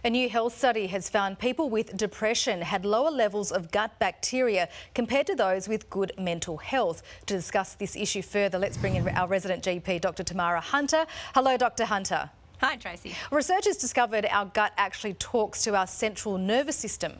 A new health study has found people with depression had lower levels of gut bacteria compared to those with good mental health. To discuss this issue further, let's bring in our resident GP, Dr. Tamara Hunter. Hello, Dr. Hunter. Hi, Tracy. Researchers discovered our gut actually talks to our central nervous system.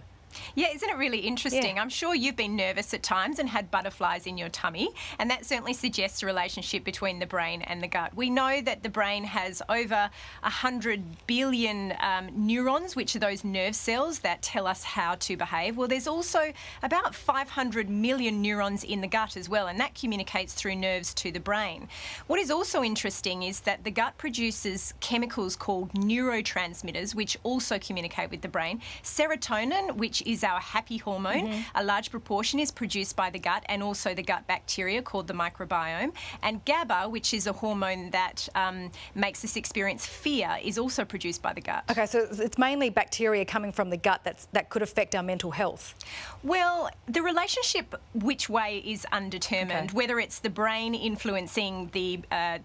Yeah, isn't it really interesting? Yeah. I'm sure you've been nervous at times and had butterflies in your tummy, and that certainly suggests a relationship between the brain and the gut. We know that the brain has over 100 billion neurons, which are those nerve cells that tell us how to behave. Well, there's also about 500 million neurons in the gut as well, and that communicates through nerves to the brain. What is also interesting is that the gut produces chemicals called neurotransmitters, which also communicate with the brain. Serotonin, which is our happy hormone. A large proportion is produced by the gut and also the gut bacteria called the microbiome. And GABA, which is a hormone that makes us experience fear, is also produced by the gut. Okay, so it's mainly bacteria coming from the gut that could affect our mental health. Well, the relationship which way is undetermined, Okay. whether it's the brain influencing the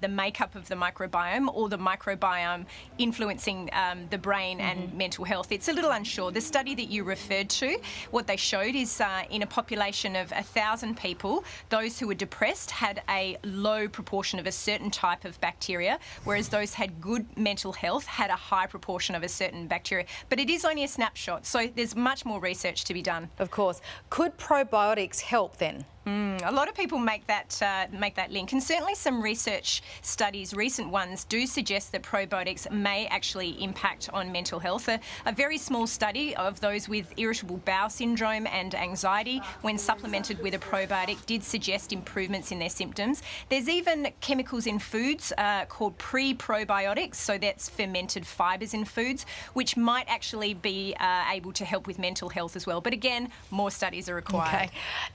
makeup of the microbiome or the microbiome influencing the brain and mental health. It's a little unsure. The study that you referred to, what they showed is in a population of 1,000 people, those who were depressed had a low proportion of a certain type of bacteria, whereas those had good mental health had a high proportion of a certain bacteria. But it is only a snapshot, so there's much more research to be done. Of course. Could probiotics help then? A lot of people make that link, and certainly some research studies, recent ones, do suggest that probiotics may actually impact on mental health. A very small study of those with irritable bowel syndrome and anxiety, when supplemented with a probiotic, did suggest improvements in their symptoms. There's even chemicals in foods called pre-probiotics, so that's fermented fibres in foods, which might actually be able to help with mental health as well. But again, more studies are required. Okay.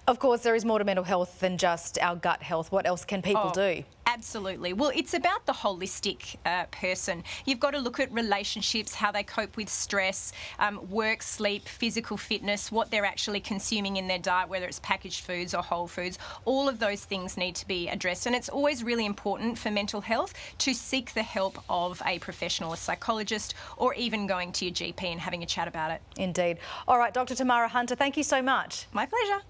Of course, there is more to mental health than just our gut health. What else can people do? Absolutely. Well, it's about the holistic person. You've got to look at relationships, how they cope with stress, work, sleep, physical fitness, what they're actually consuming in their diet, whether it's packaged foods or whole foods. All of those things need to be addressed. And it's always really important for mental health to seek the help of a professional, a psychologist, or even going to your GP and having a chat about it. Indeed. All right, Dr. Tamara Hunter, thank you so much. My pleasure.